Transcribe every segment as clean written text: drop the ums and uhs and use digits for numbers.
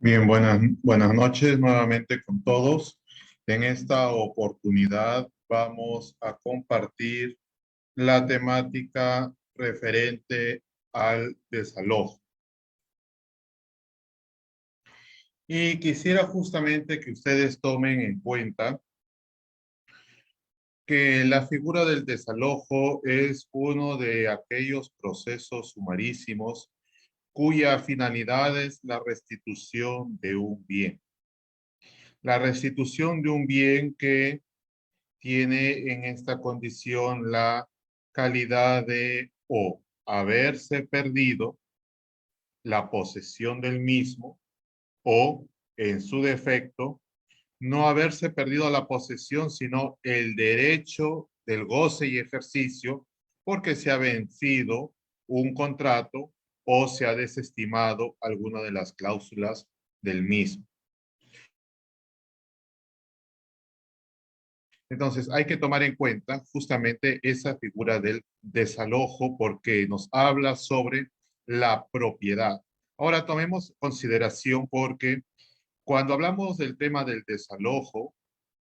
Bien, buenas noches nuevamente con todos. En esta oportunidad vamos a compartir la temática referente al desalojo. Y quisiera justamente que ustedes tomen en cuenta que la figura del desalojo es uno de aquellos procesos sumarísimos cuya finalidad es la restitución de un bien. La restitución de un bien que tiene en esta condición la calidad de o haberse perdido la posesión del mismo o, en su defecto, no haberse perdido la posesión, sino el derecho del goce y ejercicio porque se ha vencido un contrato o se ha desestimado alguna de las cláusulas del mismo. Entonces, hay que tomar en cuenta justamente esa figura del desalojo porque nos habla sobre la propiedad. Ahora tomemos consideración porque cuando hablamos del tema del desalojo,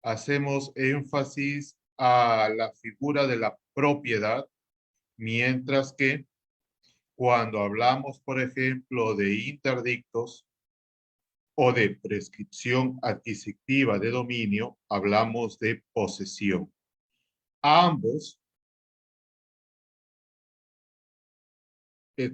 hacemos énfasis a la figura de la propiedad, mientras que cuando hablamos, por ejemplo, de interdictos o de prescripción adquisitiva de dominio, hablamos de posesión. Ambos,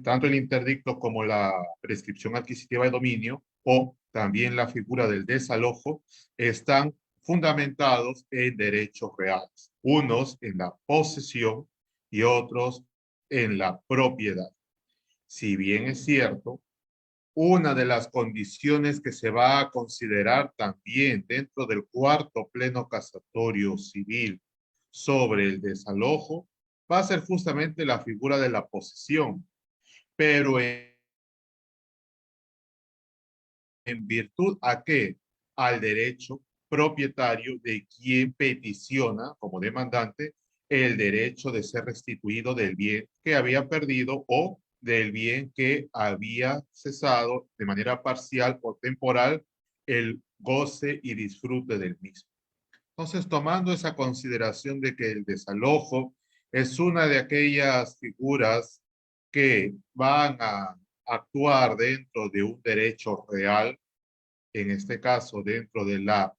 tanto el interdicto como la prescripción adquisitiva de dominio o también la figura del desalojo, están fundamentados en derechos reales, unos en la posesión y otros en la propiedad. Si bien es cierto, una de las condiciones que se va a considerar también dentro del cuarto pleno casatorio civil sobre el desalojo va a ser justamente la figura de la posesión, pero en virtud a qué? Al derecho propietario de quien peticiona como demandante el derecho de ser restituido del bien que había perdido o del bien que había cesado de manera parcial o temporal el goce y disfrute del mismo. Entonces, tomando esa consideración de que el desalojo es una de aquellas figuras que van a actuar dentro de un derecho real, en este caso dentro de la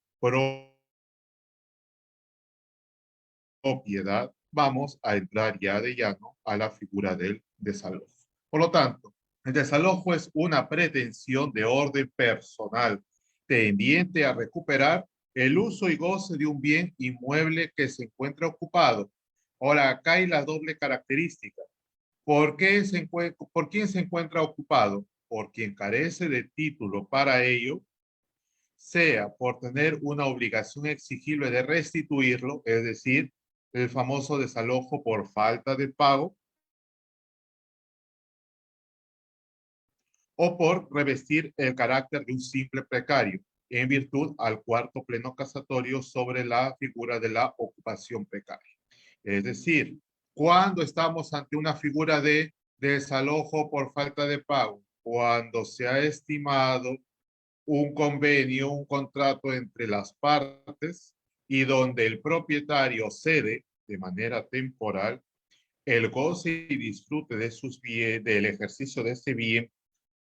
propiedad, vamos a entrar ya de llano a la figura del desalojo. Por lo tanto, el desalojo es una pretensión de orden personal tendiente a recuperar el uso y goce de un bien inmueble que se encuentra ocupado. Ahora, acá hay la doble característica. ¿Por quién se encuentra ocupado? Por quien carece de título para ello, sea por tener una obligación exigible de restituirlo, es decir, el famoso desalojo por falta de pago, o por revestir el carácter de un simple precario, en virtud al cuarto pleno casatorio sobre la figura de la ocupación precaria. Es decir, cuando estamos ante una figura de desalojo por falta de pago, cuando se ha estimado un convenio, un contrato entre las partes y donde el propietario cede de manera temporal el goce y disfrute de sus bienes, del ejercicio de ese bien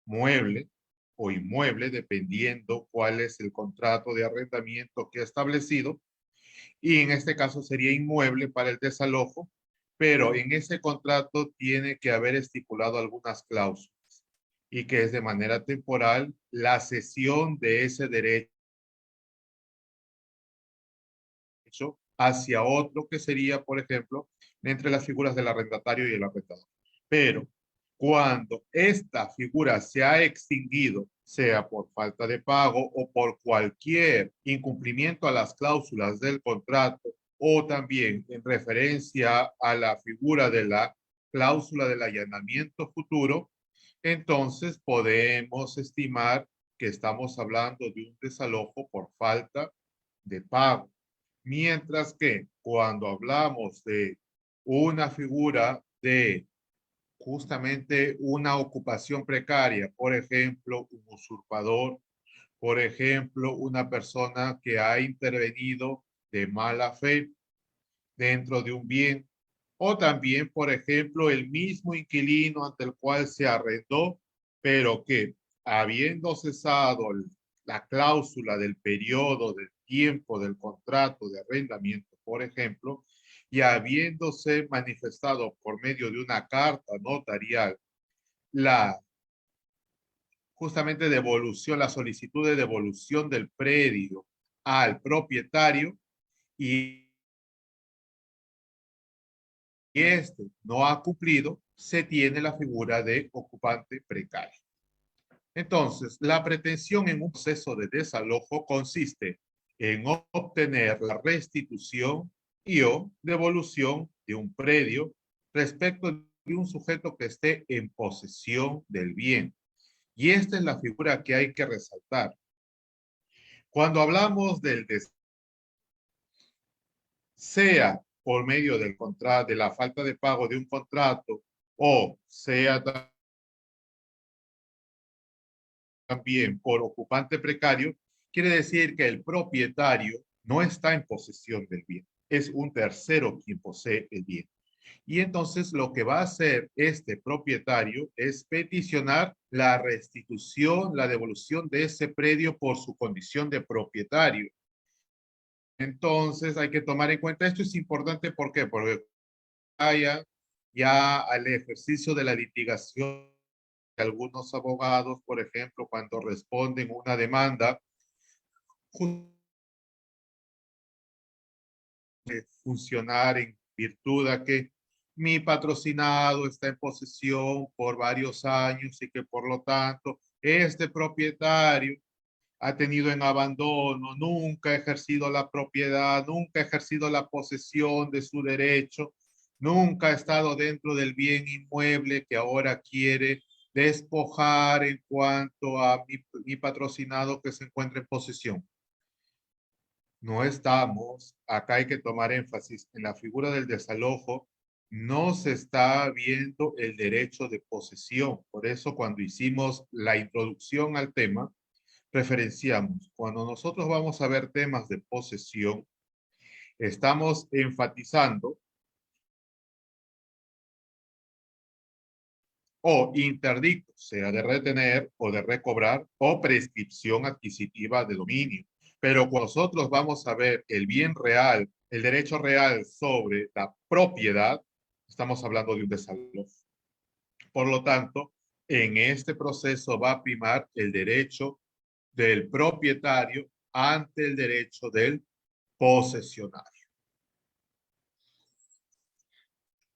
mueble o inmueble, dependiendo cuál es el contrato de arrendamiento que ha establecido, y en este caso sería inmueble para el desalojo, pero en ese contrato tiene que haber estipulado algunas cláusulas y que es de manera temporal la cesión de ese derecho hacia otro que sería, por ejemplo, entre las figuras del arrendatario y el arrendador. Pero cuando esta figura se ha extinguido, sea por falta de pago o por cualquier incumplimiento a las cláusulas del contrato, o también en referencia a la figura de la cláusula del allanamiento futuro, entonces podemos estimar que estamos hablando de un desalojo por falta de pago. Mientras que cuando hablamos de una figura de justamente una ocupación precaria, por ejemplo, un usurpador Por ejemplo, una persona que ha intervenido de mala fe dentro de un bien, o también, por ejemplo, el mismo inquilino ante el cual se arrendó, pero que habiendo cesado la cláusula del periodo del tiempo del contrato de arrendamiento, por ejemplo, y habiéndose manifestado por medio de una carta notarial la justamente devolución, la solicitud de devolución del predio al propietario y este no ha cumplido, se tiene la figura de ocupante precario. Entonces, la pretensión en un proceso de desalojo consiste en obtener la restitución y o devolución de un predio respecto de un sujeto que esté en posesión del bien. Y esta es la figura que hay que resaltar. Cuando hablamos del sea por medio del contrato, de la falta de pago de un contrato, o sea también por ocupante precario, quiere decir que el propietario no está en posesión del bien, es un tercero quien posee el bien. Y entonces lo que va a hacer este propietario es peticionar la restitución, la devolución de ese predio por su condición de propietario. Entonces hay que tomar en cuenta, esto es importante, ¿por qué? Porque haya ya al ejercicio de la litigación, algunos abogados, por ejemplo, cuando responden una demanda, funcionar en virtud a que mi patrocinado está en posesión por varios años y que por lo tanto este propietario ha tenido en abandono, nunca ha ejercido la propiedad, nunca ha ejercido la posesión de su derecho, nunca ha estado dentro del bien inmueble que ahora quiere despojar en cuanto a mi patrocinado que se encuentra en posesión. No estamos, acá hay que tomar énfasis en la figura del desalojo, no se está viendo el derecho de posesión. Por eso cuando hicimos la introducción al tema, referenciamos, cuando nosotros vamos a ver temas de posesión, estamos enfatizando o interdicto, sea de retener o de recobrar, o prescripción adquisitiva de dominio. Pero cuando nosotros vamos a ver el bien real, el derecho real sobre la propiedad, estamos hablando de un desalojo. Por lo tanto, en este proceso va a primar el derecho del propietario ante el derecho del posesionario.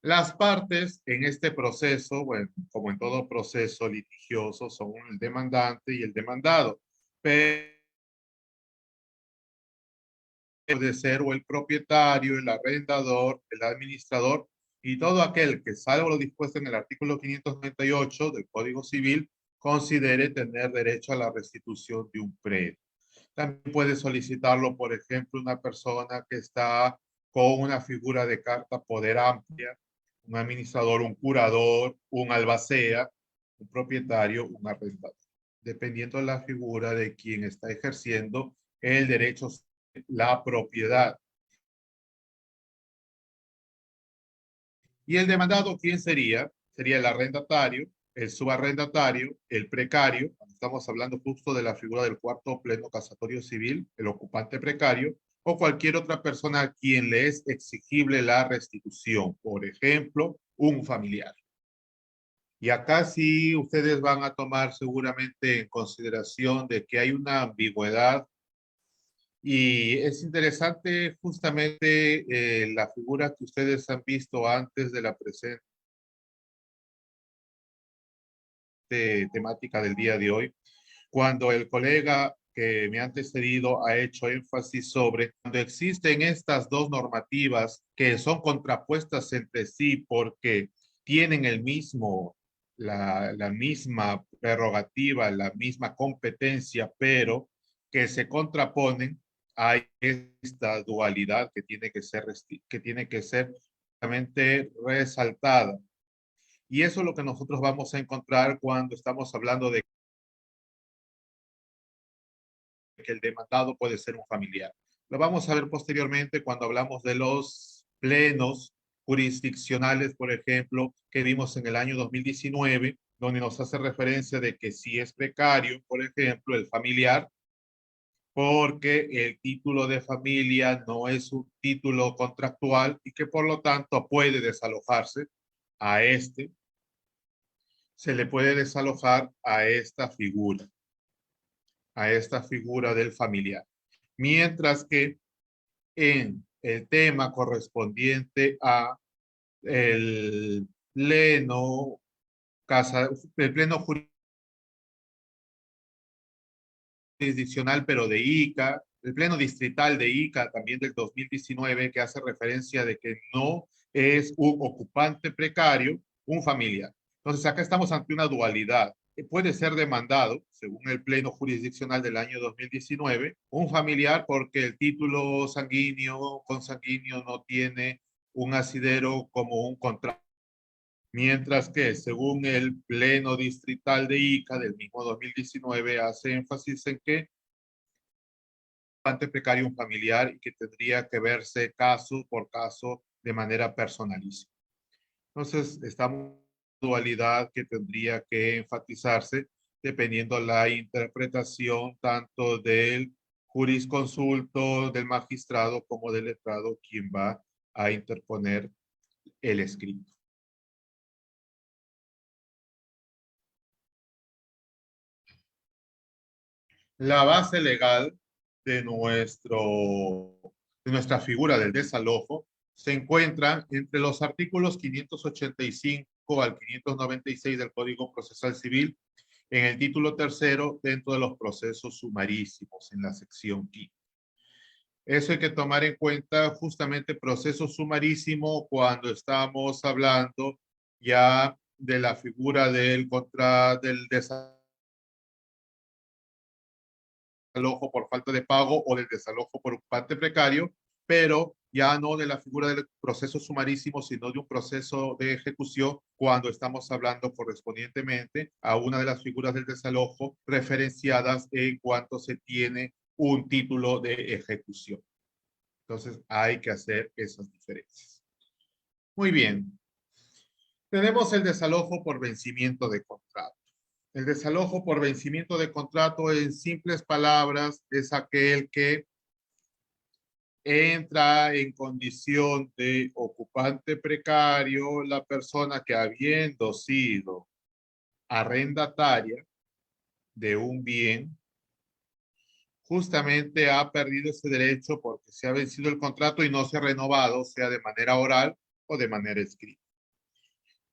Las partes en este proceso, bueno, como en todo proceso litigioso, son el demandante y el demandado, pero puede ser o el propietario, el arrendador, el administrador y todo aquel que, salvo lo dispuesto en el artículo 598 del Código Civil, considere tener derecho a la restitución de un predio. También puede solicitarlo, por ejemplo, una persona que está con una figura de carta poder amplia, un administrador, un curador, un albacea, un propietario, un arrendador, dependiendo de la figura de quien está ejerciendo el derecho, la propiedad. ¿Y el demandado quién sería? Sería el arrendatario, el subarrendatario, el precario, estamos hablando justo de la figura del cuarto pleno casatorio civil, el ocupante precario, o cualquier otra persona a quien le es exigible la restitución, por ejemplo, un familiar. Y acá sí ustedes van a tomar seguramente en consideración de que hay una ambigüedad y es interesante justamente la figura que ustedes han visto antes de la presente temática del día de hoy, cuando el colega que me ha antecedido ha hecho énfasis sobre cuando existen estas dos normativas que son contrapuestas entre sí porque tienen el mismo, la misma prerrogativa, la misma competencia, pero que se contraponen, hay esta dualidad que tiene que ser realmente resaltada. Y eso es lo que nosotros vamos a encontrar cuando estamos hablando de que el demandado puede ser un familiar. Lo vamos a ver posteriormente cuando hablamos de los plenos jurisdiccionales, por ejemplo, que vimos en el año 2019, donde nos hace referencia de que si es precario, por ejemplo, el familiar, porque el título de familia no es un título contractual y que por lo tanto puede desalojarse a este, se le puede desalojar a esta figura del familiar. Mientras que en el tema correspondiente a el pleno, el pleno jurisdiccional, pero de ICA, el pleno distrital de ICA también del 2019, que hace referencia de que no es un ocupante precario, un familiar. Entonces, acá estamos ante una dualidad. Puede ser demandado, según el pleno jurisdiccional del año 2019, un familiar porque el título sanguíneo, consanguíneo, no tiene un asidero como un contrato. Mientras que, según el pleno distrital de ICA del mismo 2019, hace énfasis en que precario un familiar y que tendría que verse caso por caso de manera personalísima. Entonces, estamos en dualidad que tendría que enfatizarse dependiendo la interpretación tanto del jurisconsulto, del magistrado, como del letrado, quien va a interponer el escrito. La base legal de, de nuestra figura del desalojo se encuentra entre los artículos 585 al 596 del Código Procesal Civil, en el título tercero, dentro de los procesos sumarísimos, en la sección quinta. Eso hay que tomar en cuenta justamente proceso sumarísimo cuando estamos hablando ya de la figura del desalojo por falta de pago o del desalojo por ocupante precario, pero ya no de la figura del proceso sumarísimo, sino de un proceso de ejecución cuando estamos hablando correspondientemente a una de las figuras del desalojo referenciadas en cuanto se tiene un título de ejecución. Entonces hay que hacer esas diferencias. Muy bien. Tenemos el desalojo por vencimiento de contrato. El desalojo por vencimiento de contrato, en simples palabras, es aquel que entra en condición de ocupante precario la persona que, habiendo sido arrendataria de un bien, justamente ha perdido ese derecho porque se ha vencido el contrato y no se ha renovado, sea de manera oral o de manera escrita.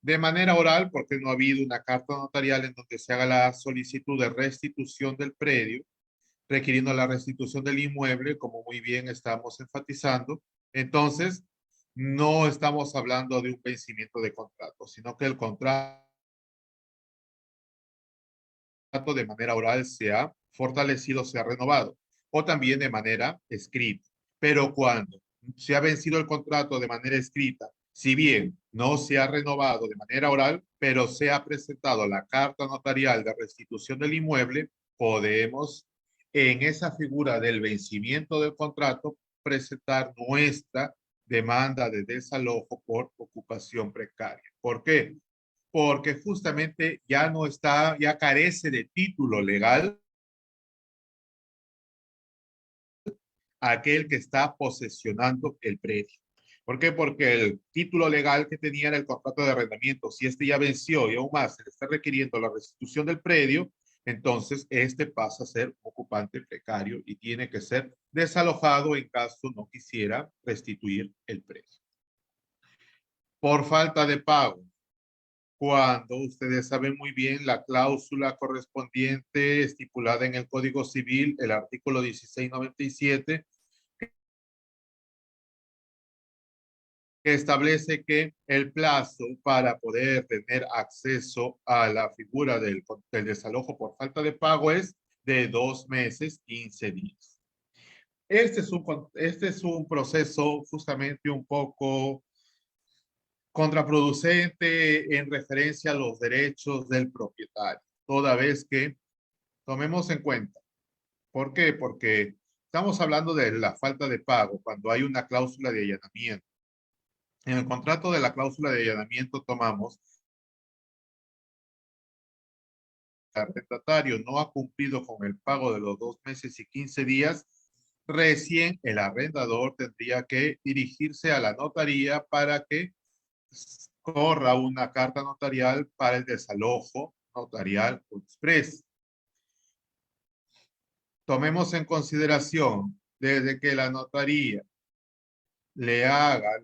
De manera oral, porque no ha habido una carta notarial en donde se haga la solicitud de restitución del predio, requiriendo la restitución del inmueble, como muy bien estamos enfatizando. Entonces, no estamos hablando de un vencimiento de contrato, sino que el contrato de manera oral se ha fortalecido, se ha renovado, o también de manera escrita. Pero cuando se ha vencido el contrato de manera escrita, si bien no se ha renovado de manera oral, pero se ha presentado la carta notarial de restitución del inmueble, podemos en esa figura del vencimiento del contrato presentar nuestra demanda de desalojo por ocupación precaria. ¿Por qué? Porque justamente ya no está, ya carece de título legal aquel que está posesionando el predio. ¿Por qué? Porque el título legal que tenía era el contrato de arrendamiento. Si este ya venció y aún más se le está requiriendo la restitución del predio, entonces este pasa a ser ocupante precario y tiene que ser desalojado en caso no quisiera restituir el predio. Por falta de pago, cuando ustedes saben muy bien la cláusula correspondiente estipulada en el Código Civil, el artículo 1697, que establece que el plazo para poder tener acceso a la figura del desalojo por falta de pago es de 2 meses, 15 días. Este es un proceso justamente un poco contraproducente en referencia a los derechos del propietario, toda vez que tomemos en cuenta ¿Por qué? Porque estamos hablando de la falta de pago cuando hay una cláusula de allanamiento. En el contrato de la cláusula de allanamiento tomamos que el arrendatario no ha cumplido con el pago de los 2 meses y 15 días, recién el arrendador tendría que dirigirse a la notaría para que corra una carta notarial para el desalojo notarial o express. Tomemos en consideración desde que la notaría le haga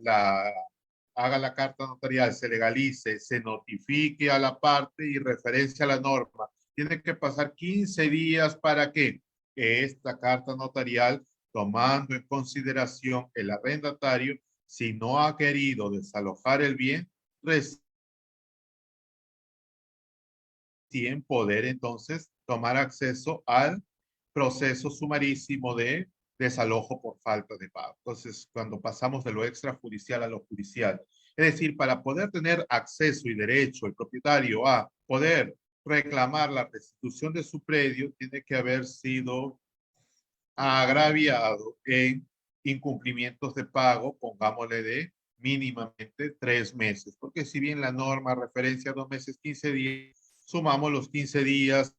la carta notarial, se legalice, se notifique a la parte y referencia a la norma. Tiene que pasar 15 días para que esta carta notarial, tomando en consideración el arrendatario, si no ha querido desalojar el bien, recién poder entonces tomar acceso al proceso sumarísimo de desalojo por falta de pago. Entonces, cuando pasamos de lo extrajudicial a lo judicial, es decir, para poder tener acceso y derecho el propietario a poder reclamar la restitución de su predio, tiene que haber sido agraviado en incumplimientos de pago, pongámosle de mínimamente 3 meses, porque si bien la norma referencia a 2 meses, 15 días, sumamos los 15 días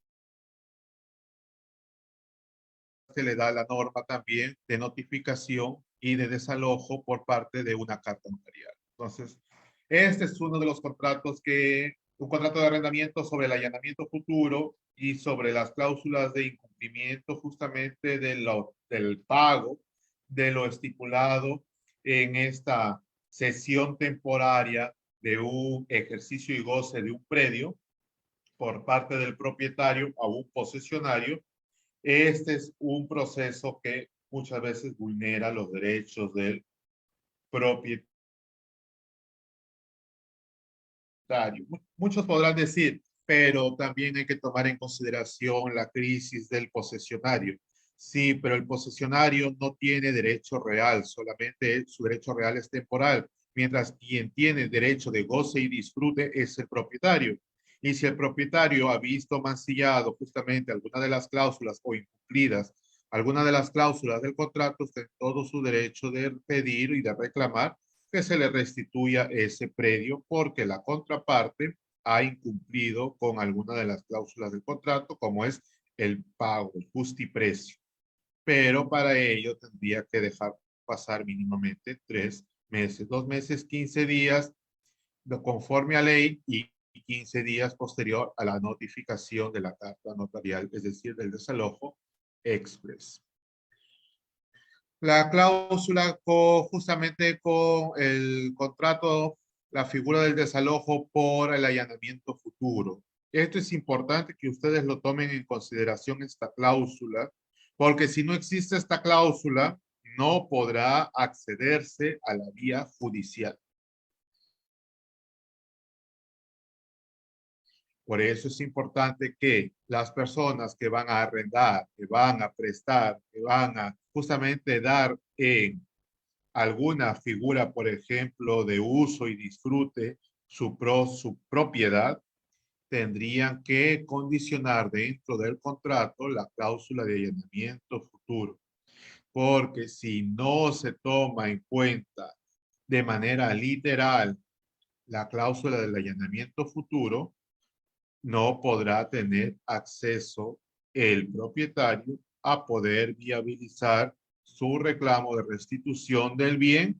que le da la norma también de notificación y de desalojo por parte de una carta notarial. Entonces, este es uno de los contratos un contrato de arrendamiento sobre el allanamiento futuro y sobre las cláusulas de incumplimiento justamente del pago de lo estipulado en esta cesión temporaria de un ejercicio y goce de un predio por parte del propietario a un posesionario. Este es un proceso que muchas veces vulnera los derechos del propietario. Muchos podrán decir, pero también hay que tomar en consideración la crisis del posesionario. Sí, pero el posesionario no tiene derecho real, solamente su derecho real es temporal, mientras quien tiene derecho de goce y disfrute es el propietario. Y si el propietario ha visto mancillado justamente alguna de las cláusulas o incumplidas alguna de las cláusulas del contrato, está en todo su derecho de pedir y de reclamar que se le restituya ese predio porque la contraparte ha incumplido con alguna de las cláusulas del contrato, como es el pago, el justiprecio. Pero para ello tendría que dejar pasar mínimamente 3 meses, 2 meses, 15 días, conforme a ley y 15 días posterior a la notificación de la carta notarial, es decir, del desalojo express. La cláusula justamente con el contrato, la figura del desalojo por el allanamiento futuro. Esto es importante que ustedes lo tomen en consideración esta cláusula, porque si no existe esta cláusula, no podrá accederse a la vía judicial. Por eso es importante que las personas que van a arrendar, que van a prestar, que van a justamente dar en alguna figura, por ejemplo, de uso y disfrute su propiedad, tendrían que condicionar dentro del contrato la cláusula de allanamiento futuro. Porque si no se toma en cuenta de manera literal la cláusula del allanamiento futuro, no podrá tener acceso el propietario a poder viabilizar su reclamo de restitución del bien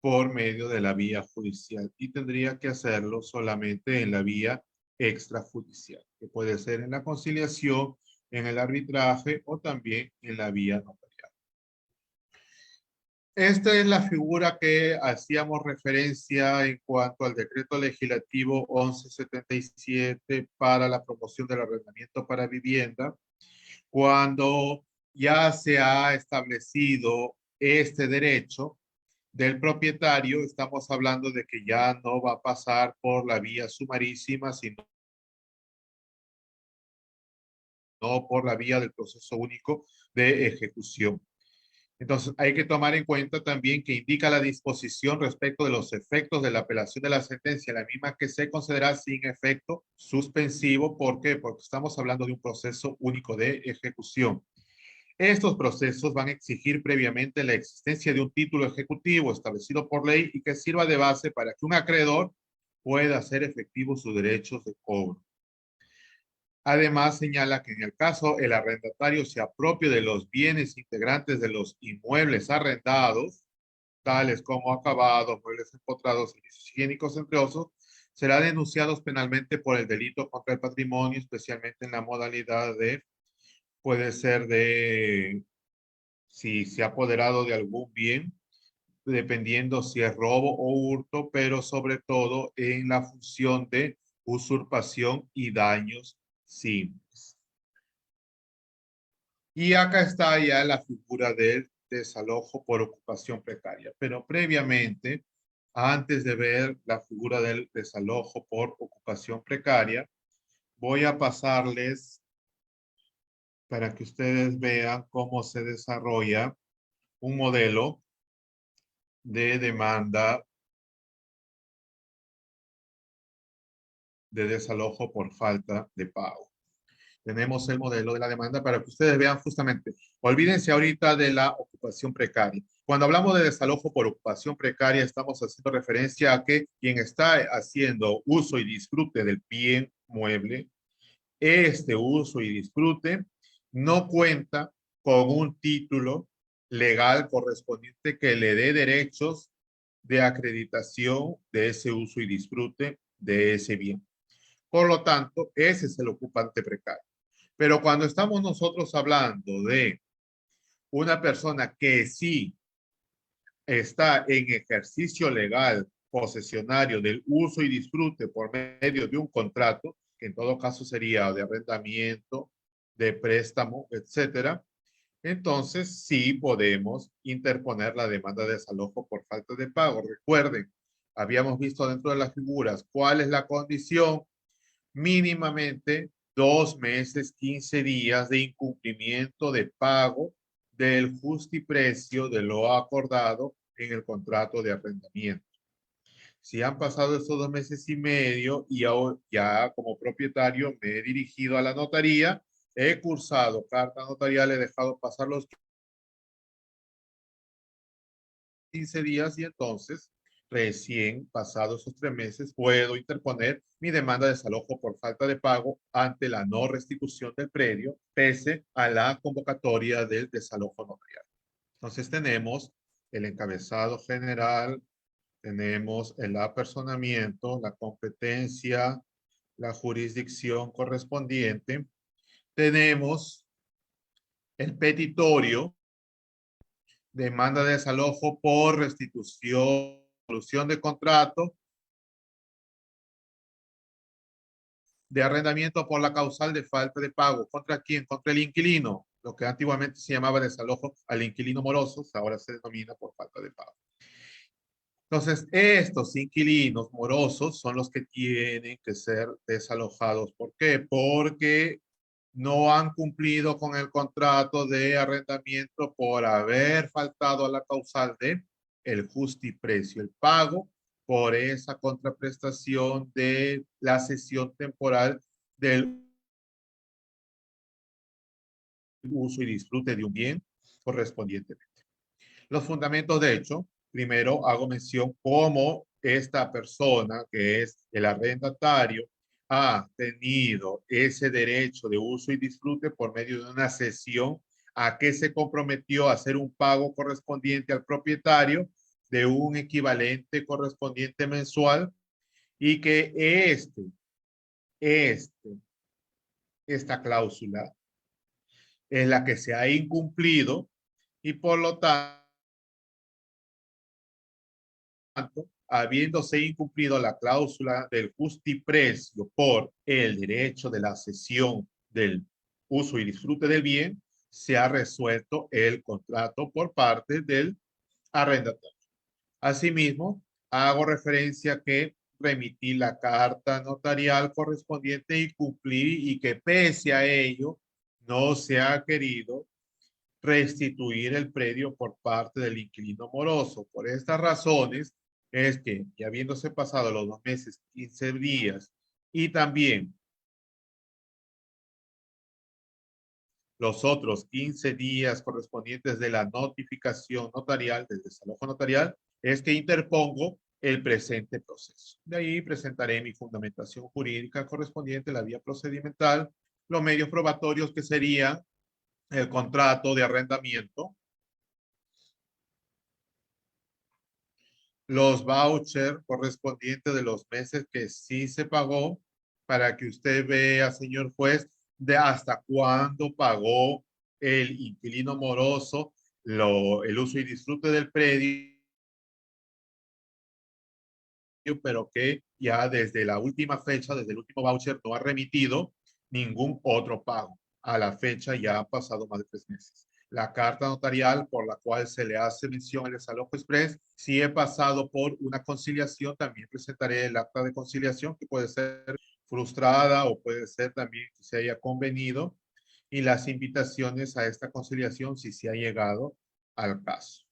por medio de la vía judicial y tendría que hacerlo solamente en la vía extrajudicial, que puede ser en la conciliación, en el arbitraje o también en la vía notarial. Esta es la figura que hacíamos referencia en cuanto al decreto legislativo 1177 para la promoción del arrendamiento para vivienda, cuando ya se ha establecido este derecho del propietario, estamos hablando de que ya no va a pasar por la vía sumarísima, sino por la vía del proceso único de ejecución. Entonces, hay que tomar en cuenta también que indica la disposición respecto de los efectos de la apelación de la sentencia, la misma que se considera sin efecto suspensivo. ¿Por qué? Porque estamos hablando de un proceso único de ejecución. Estos procesos van a exigir previamente la existencia de un título ejecutivo establecido por ley y que sirva de base para que un acreedor pueda hacer efectivos sus derechos de cobro. Además, señala que en el caso el arrendatario se apropie de los bienes integrantes de los inmuebles arrendados, tales como acabados, muebles empotrados, servicios higiénicos, entre otros, será denunciado penalmente por el delito contra el patrimonio, especialmente en la modalidad de, puede ser de, si se ha apoderado de algún bien, dependiendo si es robo o hurto, pero sobre todo en la función de usurpación y daños simples. Y acá está ya la figura del desalojo por ocupación precaria. Pero previamente, antes de ver la figura del desalojo por ocupación precaria, voy a pasarles para que ustedes vean cómo se desarrolla un modelo de demanda de desalojo por falta de pago. Tenemos el modelo de la demanda para que ustedes vean justamente. Olvídense ahorita de la ocupación precaria. Cuando hablamos de desalojo por ocupación precaria, estamos haciendo referencia a que quien está haciendo uso y disfrute del bien mueble, este uso y disfrute no cuenta con un título legal correspondiente que le dé derechos de acreditación de ese uso y disfrute de ese bien. Por lo tanto, ese es el ocupante precario. Pero cuando estamos nosotros hablando de una persona que sí está en ejercicio legal posesionario del uso y disfrute por medio de un contrato, que en todo caso sería de arrendamiento, de préstamo, etcétera, entonces sí podemos interponer la demanda de desalojo por falta de pago. Recuerden, habíamos visto dentro de las figuras cuál es la condición: mínimamente 2 meses, 15 días de incumplimiento de pago del justiprecio de lo acordado en el contrato de arrendamiento. Si han pasado estos 2 meses y medio y ya como propietario me he dirigido a la notaría, he cursado carta notarial, he dejado pasar los 15 días y entonces, recién pasados esos 3 meses, puedo interponer mi demanda de desalojo por falta de pago ante la no restitución del predio, pese a la convocatoria del desalojo notarial. Entonces tenemos el encabezado general, tenemos el apersonamiento, la competencia, la jurisdicción correspondiente, tenemos el petitorio, demanda de desalojo por restitución, solución de contrato, de arrendamiento por la causal de falta de pago. ¿Contra quién? Contra el inquilino, lo que antiguamente se llamaba desalojo al inquilino moroso, ahora se denomina por falta de pago. Entonces, estos inquilinos morosos son los que tienen que ser desalojados. ¿Por qué? Porque no han cumplido con el contrato de arrendamiento por haber faltado a la causal de el justiprecio, el pago por esa contraprestación de la cesión temporal del uso y disfrute de un bien correspondientemente. Los fundamentos, de hecho, primero hago mención cómo esta persona, que es el arrendatario, ha tenido ese derecho de uso y disfrute por medio de una cesión a que se comprometió a hacer un pago correspondiente al propietario de un equivalente correspondiente mensual y que este, esta cláusula es la que se ha incumplido y por lo tanto, habiéndose incumplido la cláusula del justiprecio por el derecho de la cesión del uso y disfrute del bien, se ha resuelto el contrato por parte del arrendatario. Asimismo, hago referencia a que remití la carta notarial correspondiente y cumplí, y que pese a ello no se ha querido restituir el predio por parte del inquilino moroso. Por estas razones es que, ya habiéndose pasado los 2 meses, 15 días, y también los otros 15 días correspondientes de la notificación notarial, del desalojo notarial, es que interpongo el presente proceso. De ahí presentaré mi fundamentación jurídica correspondiente, la vía procedimental, los medios probatorios que serían el contrato de arrendamiento, los vouchers correspondientes de los meses que sí se pagó, para que usted vea, señor juez, de hasta cuándo pagó el inquilino moroso el uso y disfrute del predio, pero que ya desde la última fecha, desde el último voucher, no ha remitido ningún otro pago. A la fecha ya han pasado más de 3 meses. La carta notarial por la cual se le hace mención al desalojo express, si he pasado por una conciliación, también presentaré el acta de conciliación, que puede ser frustrada o puede ser también que se haya convenido, y las invitaciones a esta conciliación si se ha llegado al caso.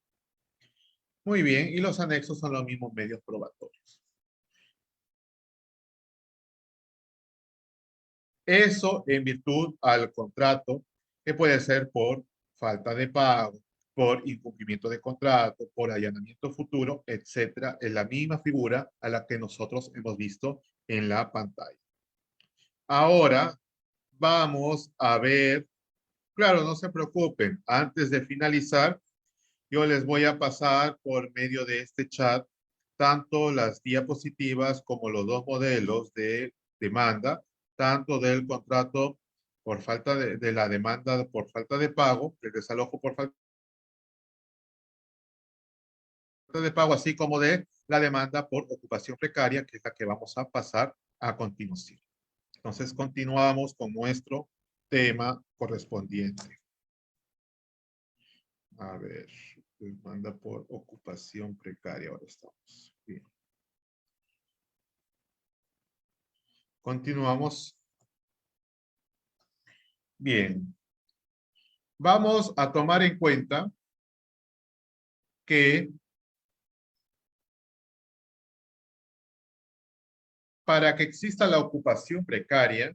Muy bien, y los anexos son los mismos medios probatorios. Eso en virtud al contrato, que puede ser por falta de pago, por incumplimiento de contrato, por allanamiento futuro, etcétera, es la misma figura a la que nosotros hemos visto en la pantalla. Ahora vamos a ver, claro, no se preocupen, antes de finalizar, yo les voy a pasar por medio de este chat tanto las diapositivas como los dos modelos de demanda, tanto del contrato por falta de la demanda por falta de pago, el desalojo por falta de pago, así como de la demanda por ocupación precaria, que es la que vamos a pasar a continuación. Entonces, continuamos con nuestro tema correspondiente. A ver, demanda por ocupación precaria, ahora estamos. Bien. Continuamos. Bien. Vamos a tomar en cuenta que para que exista la ocupación precaria,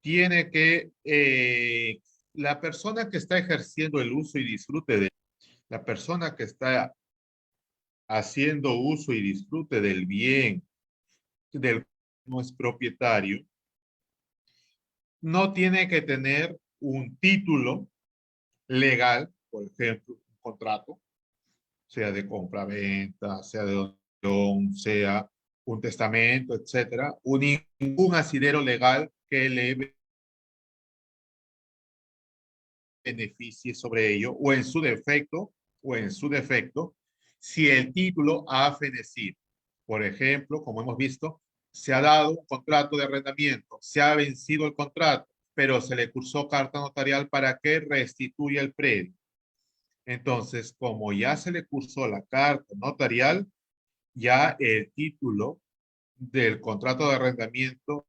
tiene que la persona que está ejerciendo el uso y disfrute de la persona que está haciendo uso y disfrute del bien del no es propietario, no tiene que tener un título legal, por ejemplo, un contrato, sea de compra-venta, sea de donación, sea un testamento, etcétera, ningún asidero legal que le beneficie sobre ello, o en su defecto, si el título ha fenecido. Por ejemplo, como hemos visto, se ha dado un contrato de arrendamiento, se ha vencido el contrato, pero se le cursó carta notarial para que restituya el predio. Entonces, como ya se le cursó la carta notarial, ya el título del contrato de arrendamiento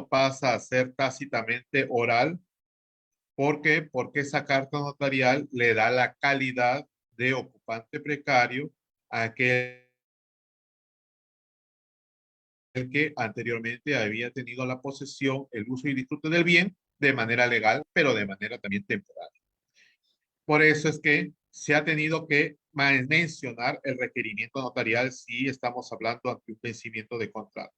pasa a ser tácitamente oral. ¿Por qué? Porque esa carta notarial le da la calidad de ocupante precario a aquel que anteriormente había tenido la posesión, el uso y disfrute del bien de manera legal, pero de manera también temporal. Por eso es que se ha tenido que mencionar el requerimiento notarial si estamos hablando ante un vencimiento de contrato.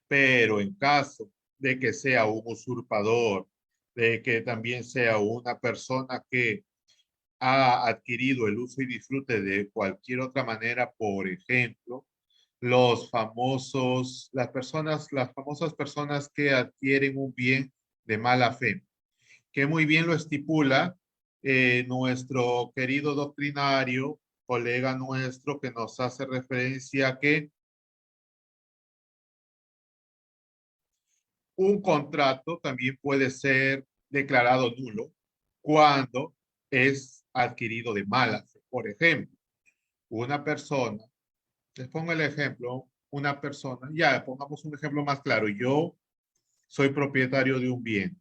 Pero en caso de que sea un usurpador, de que también sea una persona que ha adquirido el uso y disfrute de cualquier otra manera, por ejemplo, las famosas personas que adquieren un bien de mala fe, que muy bien lo estipula nuestro querido doctrinario, colega nuestro, que nos hace referencia a que un contrato también puede ser declarado nulo cuando es adquirido de mala fe. Por ejemplo, una persona, les pongo el ejemplo, una persona, ya pongamos un ejemplo más claro, yo soy propietario de un bien,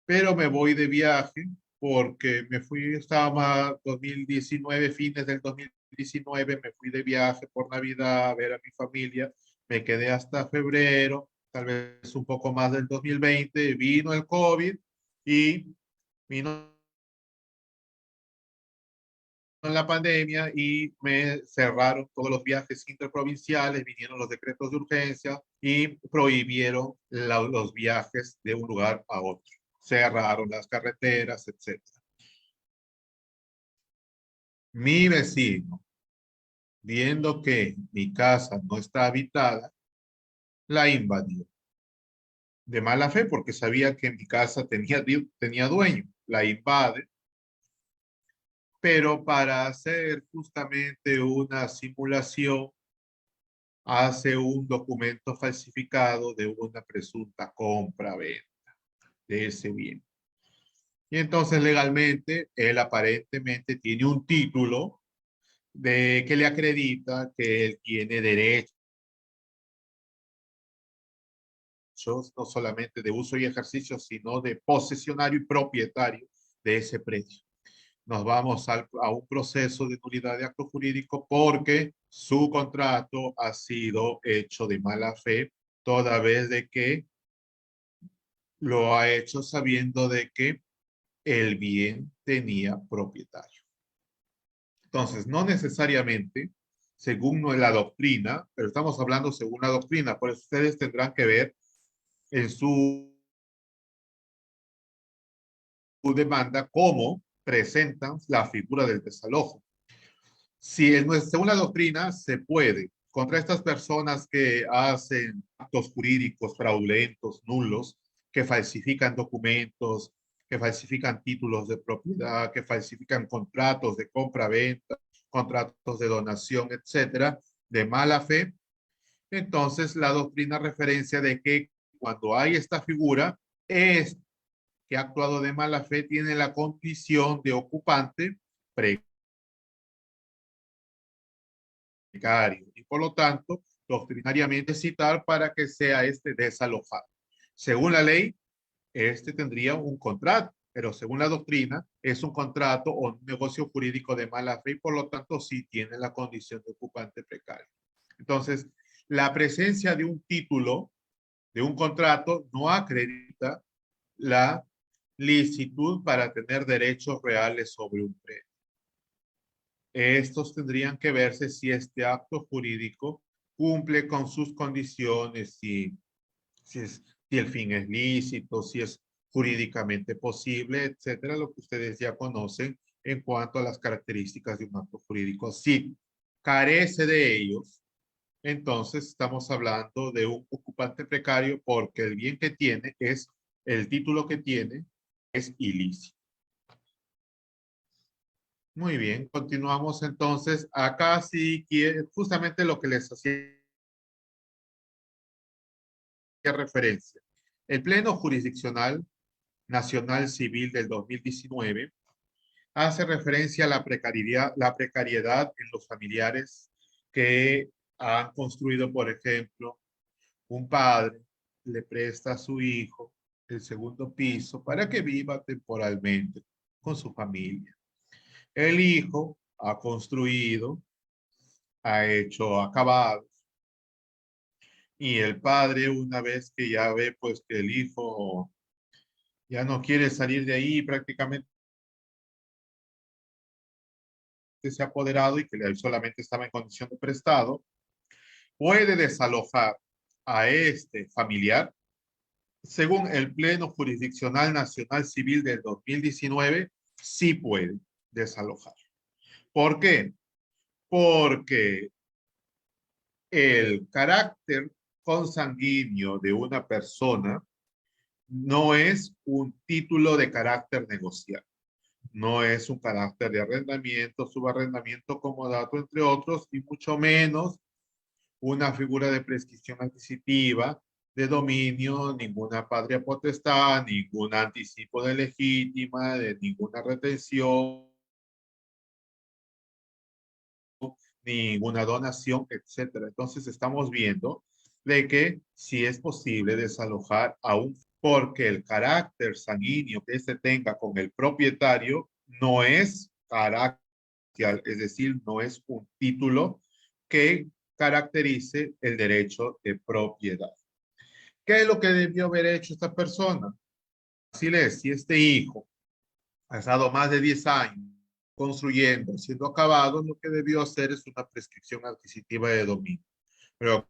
pero me voy de viaje porque me fui, estaba 2019, fines del 2019, me fui de viaje por Navidad a ver a mi familia, me quedé hasta febrero, tal vez un poco más del 2020, vino el COVID y Vino la pandemia y me cerraron todos los viajes interprovinciales, vinieron los decretos de urgencia y prohibieron los viajes de un lugar a otro. Cerraron las carreteras, etcétera. Mi vecino, viendo que mi casa no está habitada, la invadió. De mala fe, porque sabía que mi casa tenía dueño. La invade, pero para hacer justamente una simulación, hace un documento falsificado de una presunta compra-venta de ese bien. Y entonces legalmente él aparentemente tiene un título de que le acredita que él tiene derechos no solamente de uso y ejercicio, sino de posesionario y propietario de ese predio. Nos vamos a un proceso de nulidad de acto jurídico porque su contrato ha sido hecho de mala fe, toda vez de que lo ha hecho sabiendo de que el bien tenía propietario. Entonces, no necesariamente, según la doctrina, pero estamos hablando según la doctrina, por eso ustedes tendrán que ver en su demanda cómo presentan la figura del desalojo. Si según la doctrina se puede, contra estas personas que hacen actos jurídicos fraudulentos, nulos, que falsifican documentos, que falsifican títulos de propiedad, que falsifican contratos de compra-venta, contratos de donación, etcétera, de mala fe, entonces la doctrina referencia de que cuando hay esta figura, es que ha actuado de mala fe, tiene la condición de ocupante precario y por lo tanto, doctrinariamente citar para que sea este desalojado. Según la ley, este tendría un contrato, pero según la doctrina, es un contrato o un negocio jurídico de mala fe y por lo tanto sí tiene la condición de ocupante precario. Entonces, la presencia de un título, de un contrato, no acredita la licitud para tener derechos reales sobre un predio. Estos tendrían que verse si este acto jurídico cumple con sus condiciones, si el fin es lícito, si es jurídicamente posible, etcétera, lo que ustedes ya conocen en cuanto a las características de un acto jurídico. Si carece de ellos, entonces estamos hablando de un ocupante precario porque el bien que tiene es, el título que tiene es ilícito. Muy bien, continuamos entonces. Acá sí quiere, justamente lo que les hacía referencia. El Pleno Jurisdiccional Nacional Civil del 2019 hace referencia a la precariedad en los familiares que han construido, por ejemplo, un padre le presta a su hijo el segundo piso para que viva temporalmente con su familia. El hijo ha construido, ha hecho acabados y el padre, una vez que ya ve pues que el hijo ya no quiere salir de ahí, prácticamente se ha apoderado y que él solamente estaba en condición de prestado, puede desalojar a este familiar según el Pleno Jurisdiccional Nacional Civil del 2019, sí puede desalojar. ¿Por qué? Porque el carácter consanguíneo de una persona no es un título de carácter negociable. No es un carácter de arrendamiento, subarrendamiento, comodato, entre otros, y mucho menos una figura de prescripción adquisitiva, de dominio, ninguna patria potestad, ningún anticipo de legítima, de ninguna retención, ninguna donación, etcétera. Entonces estamos viendo de que sí es posible desalojar aún porque el carácter sanguíneo que se tenga con el propietario no es carácter, es decir, no es un título que caracterice el derecho de propiedad. ¿Qué es lo que debió haber hecho esta persona? Así es, si este hijo pasado más de 10 años construyendo, siendo acabado, lo que debió hacer es una prescripción adquisitiva de dominio. Pero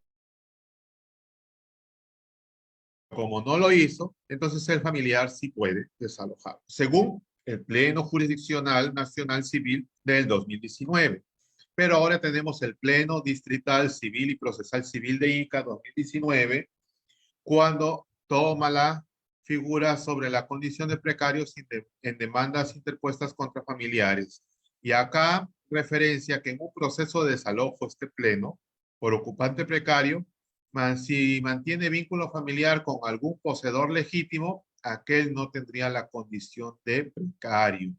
como no lo hizo, entonces el familiar sí puede desalojar, según el Pleno Jurisdiccional Nacional Civil del 2019. Pero ahora tenemos el Pleno Distrital Civil y Procesal Civil de Ica 2019, cuando toma la figura sobre la condición de precarios en demandas interpuestas contra familiares. Y acá referencia que en un proceso de desalojo este pleno por ocupante precario, si mantiene vínculo familiar con algún poseedor legítimo, aquel no tendría la condición de precario.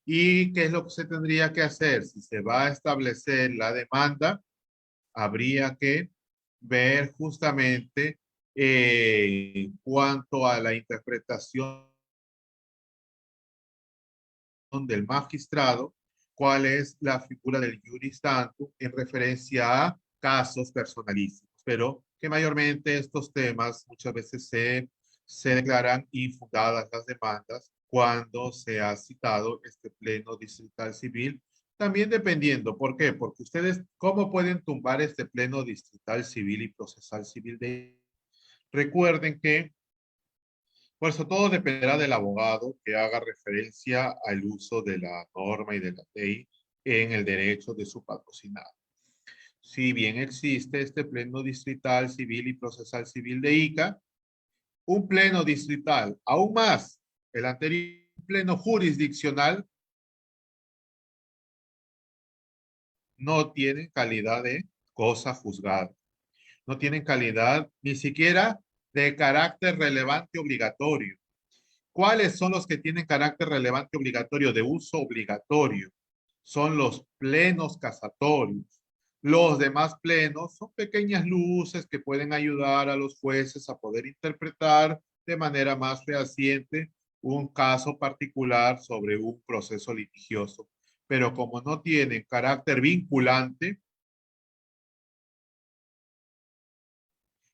¿Y qué es lo que se tendría que hacer? Si se va a establecer la demanda, habría que ver justamente cuanto a la interpretación del magistrado, cuál es la figura del juris tantum en referencia a casos personalísimos, pero que mayormente estos temas muchas veces se declaran infundadas las demandas cuando se ha citado este pleno distrital civil. También dependiendo, ¿por qué? Porque ustedes, ¿cómo pueden tumbar este pleno distrital civil y procesal civil de... Recuerden que por eso todo dependerá del abogado que haga referencia al uso de la norma y de la ley en el derecho de su patrocinado. Si bien existe este pleno distrital civil y procesal civil de Ica, un pleno distrital, aún más, el anterior pleno jurisdiccional no tiene calidad de cosa juzgada, no tienen calidad ni siquiera de carácter relevante obligatorio. ¿Cuáles son los que tienen carácter relevante obligatorio de uso obligatorio? Son los plenos casatorios. Los demás plenos son pequeñas luces que pueden ayudar a los jueces a poder interpretar de manera más fehaciente un caso particular sobre un proceso litigioso. Pero como no tienen carácter vinculante,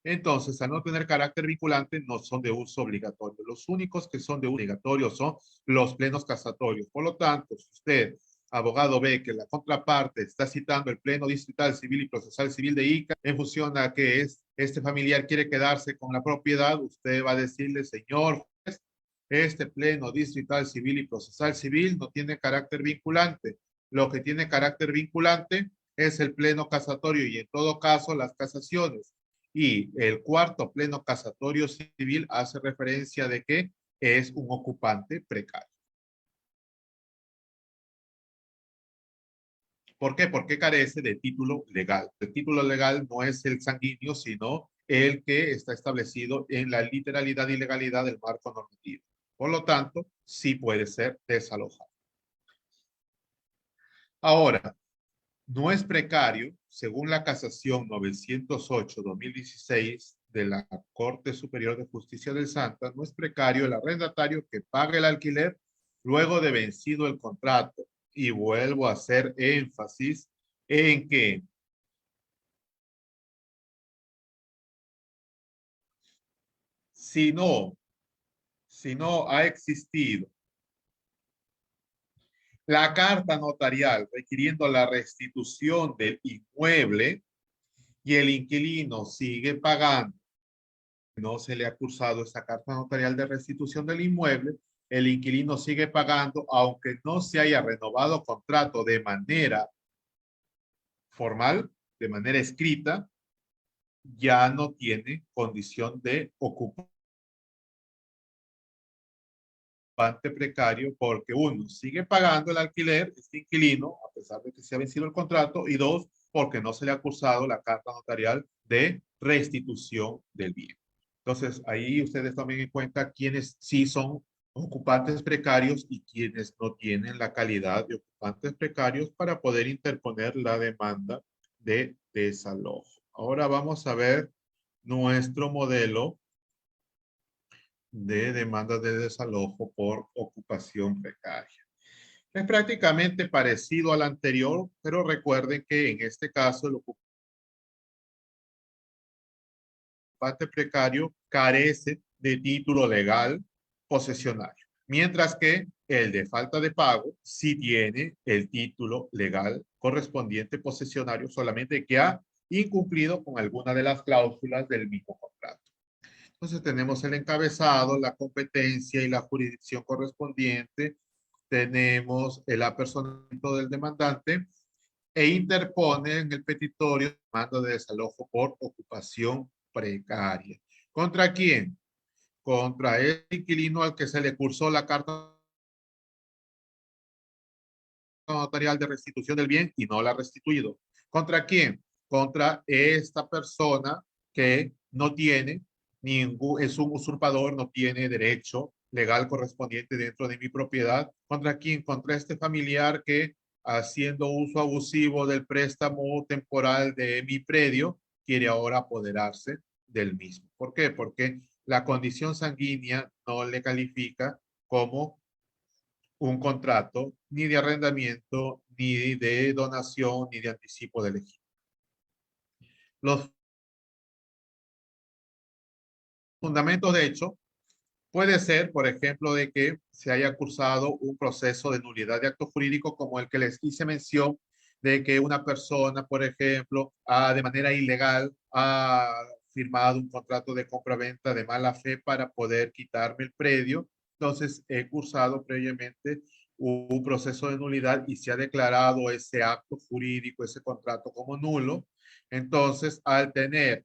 entonces, al no tener carácter vinculante, no son de uso obligatorio. Los únicos que son de uso obligatorio son los plenos casatorios. Por lo tanto, si usted, abogado, ve que la contraparte está citando el pleno distrital civil y procesal civil de Ica en función a que este familiar quiere quedarse con la propiedad, usted va a decirle, señor juez, este pleno distrital civil y procesal civil no tiene carácter vinculante. Lo que tiene carácter vinculante es el pleno casatorio y en todo caso las casaciones. Y el cuarto pleno casatorio civil hace referencia de que es un ocupante precario. ¿Por qué? Porque carece de título legal. El título legal no es el sanguíneo, sino el que está establecido en la literalidad y legalidad del marco normativo. Por lo tanto, sí puede ser desalojado. Ahora, no es precario, según la casación 908-2016 de la Corte Superior de Justicia del Santa, no es precario el arrendatario que pague el alquiler luego de vencido el contrato. Y vuelvo a hacer énfasis en que si no, si no ha existido la carta notarial requiriendo la restitución del inmueble y el inquilino sigue pagando, no se le ha cursado esta carta notarial de restitución del inmueble, el inquilino sigue pagando, aunque no se haya renovado contrato de manera formal, de manera escrita, ya no tiene condición de ocupante precario porque uno, sigue pagando el alquiler, este inquilino, a pesar de que se ha vencido el contrato, y dos, porque no se le ha cursado la carta notarial de restitución del bien. Entonces, ahí ustedes tomen en cuenta quiénes sí son ocupantes precarios y quienes no tienen la calidad de ocupantes precarios para poder interponer la demanda de desalojo. Ahora vamos a ver nuestro modelo de demanda de desalojo por ocupación precaria. Es prácticamente parecido al anterior, pero recuerden que en este caso el ocupante precario carece de título legal posesionario, mientras que El de falta de pago sí tiene el título legal correspondiente posesionario, solamente que ha incumplido con alguna de las cláusulas del mismo contrato. Entonces tenemos el encabezado, la competencia y la jurisdicción correspondiente. Tenemos el apersonamiento del demandante e interpone en el petitorio demanda de desalojo por ocupación precaria. ¿Contra quién? Contra el inquilino al que se le cursó la carta notarial de restitución del bien y no la ha restituido. ¿Contra quién? Contra esta persona que no tiene ningún, es un usurpador, no tiene derecho legal correspondiente dentro de mi propiedad. ¿Contra quién? Contra este familiar que, haciendo uso abusivo del préstamo temporal de mi predio, quiere ahora apoderarse del mismo. ¿Por qué? Porque la condición sanguínea no le califica como un contrato ni de arrendamiento, ni de donación, ni de anticipo de legítimo. Los fundamentos de hecho puede ser, por ejemplo, de que se haya cursado un proceso de nulidad de acto jurídico como el que les hice mención, de que una persona, por ejemplo, de manera ilegal ha firmado un contrato de compra-venta de mala fe para poder quitarme el predio. Entonces, he cursado previamente un proceso de nulidad y se ha declarado ese acto jurídico, ese contrato como nulo. Entonces, al tener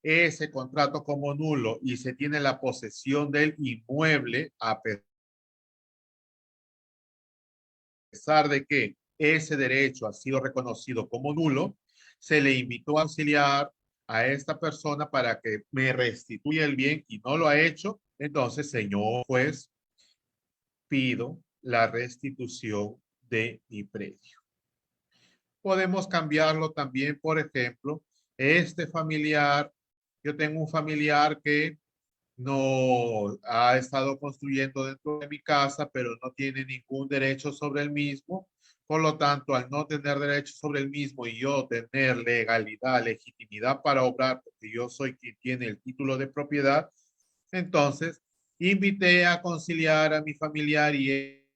ese contrato como nulo y se tiene la posesión del inmueble, a pesar de que ese derecho ha sido reconocido como nulo, se le invitó a auxiliar a esta persona para que me restituya el bien y no lo ha hecho. Entonces, señor juez, pido la restitución de mi predio. Podemos cambiarlo también, por ejemplo, este familiar, yo tengo un familiar que no ha estado construyendo dentro de mi casa, pero no tiene ningún derecho sobre el mismo. Por lo tanto, al no tener derecho sobre el mismo y yo tener legalidad, legitimidad para obrar, porque yo soy quien tiene el título de propiedad, entonces invité a conciliar a mi familiar y él,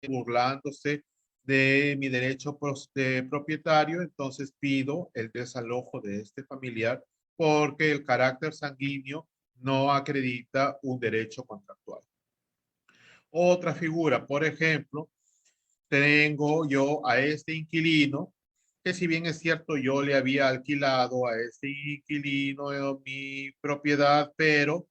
burlándose de mi derecho de propietario, entonces pido el desalojo de este familiar porque el carácter sanguíneo no acredita un derecho contractual. Otra figura, por ejemplo, tengo yo a este inquilino, que si bien es cierto, yo le había alquilado a este inquilino mi propiedad, pero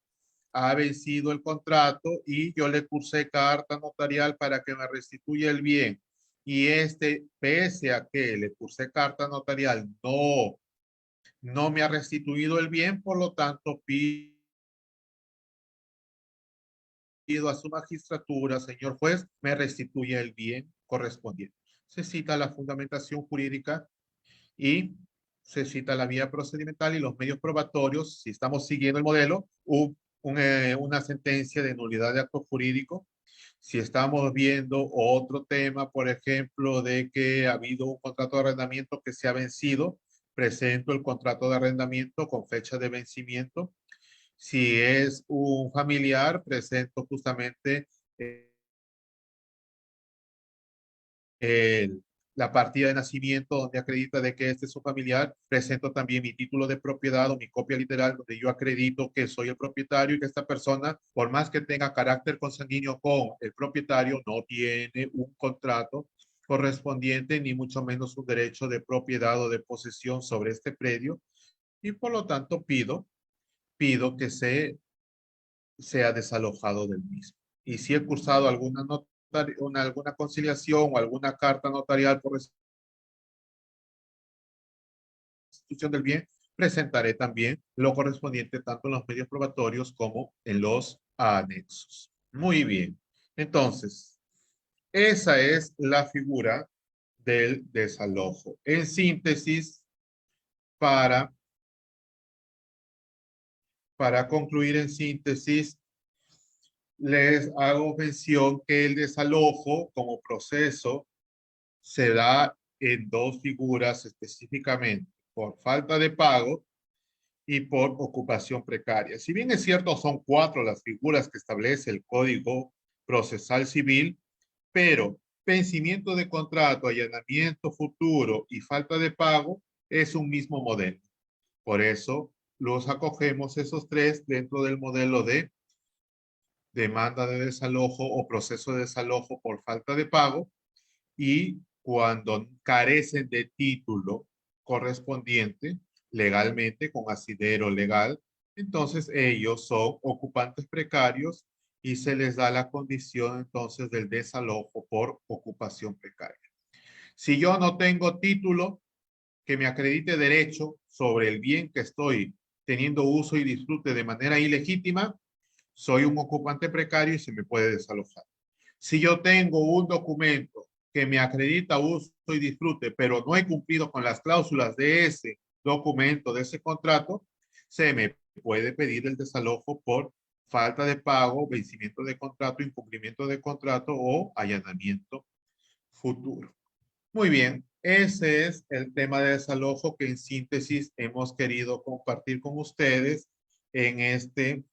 ha vencido el contrato y yo le cursé carta notarial para que me restituya el bien. Y este, pese a que le cursé carta notarial, no me ha restituido el bien, por lo tanto pido a su magistratura, señor juez, me restituya el bien correspondiente. Se cita la fundamentación jurídica y se cita la vía procedimental y los medios probatorios, si estamos siguiendo el modelo, una sentencia de nulidad de acto jurídico. Si estamos viendo otro tema, por ejemplo, de que ha habido un contrato de arrendamiento que se ha vencido, presento el contrato de arrendamiento con fecha de vencimiento. Si es un familiar, presento justamente el, la partida de nacimiento donde acredita de que este es su familiar, presento también mi título de propiedad o mi copia literal donde yo acredito que soy el propietario y que esta persona, por más que tenga carácter consanguíneo con el propietario, no tiene un contrato correspondiente ni mucho menos un derecho de propiedad o de posesión sobre este predio y por lo tanto pido que sea desalojado del mismo. Y si he cursado alguna conciliación o alguna carta notarial por restitución del bien, presentaré también lo correspondiente tanto en los medios probatorios como en los anexos. Muy bien. Entonces, esa es la figura del desalojo. En síntesis, para, para concluir en síntesis, les hago mención que el desalojo como proceso se da en dos figuras específicamente, por falta de pago y por ocupación precaria. Si bien es cierto, son 4 las figuras que establece el Código Procesal Civil, pero vencimiento de contrato, allanamiento futuro y falta de pago es un mismo modelo. Por eso los acogemos esos 3 dentro del modelo de demanda de desalojo o proceso de desalojo por falta de pago, y cuando carecen de título correspondiente legalmente con asidero legal, entonces ellos son ocupantes precarios y se les da la condición entonces del desalojo por ocupación precaria. Si yo no tengo título que me acredite derecho sobre el bien que estoy teniendo uso y disfrute de manera ilegítima, soy un ocupante precario y se me puede desalojar. Si yo tengo un documento que me acredita uso y disfrute, pero no he cumplido con las cláusulas de ese documento, de ese contrato, se me puede pedir el desalojo por falta de pago, vencimiento de contrato, incumplimiento de contrato o allanamiento futuro. Muy bien, ese es el tema de desalojo que en síntesis hemos querido compartir con ustedes en este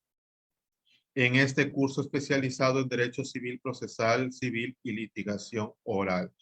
curso especializado en Derecho Civil Procesal, Civil y Litigación Oral.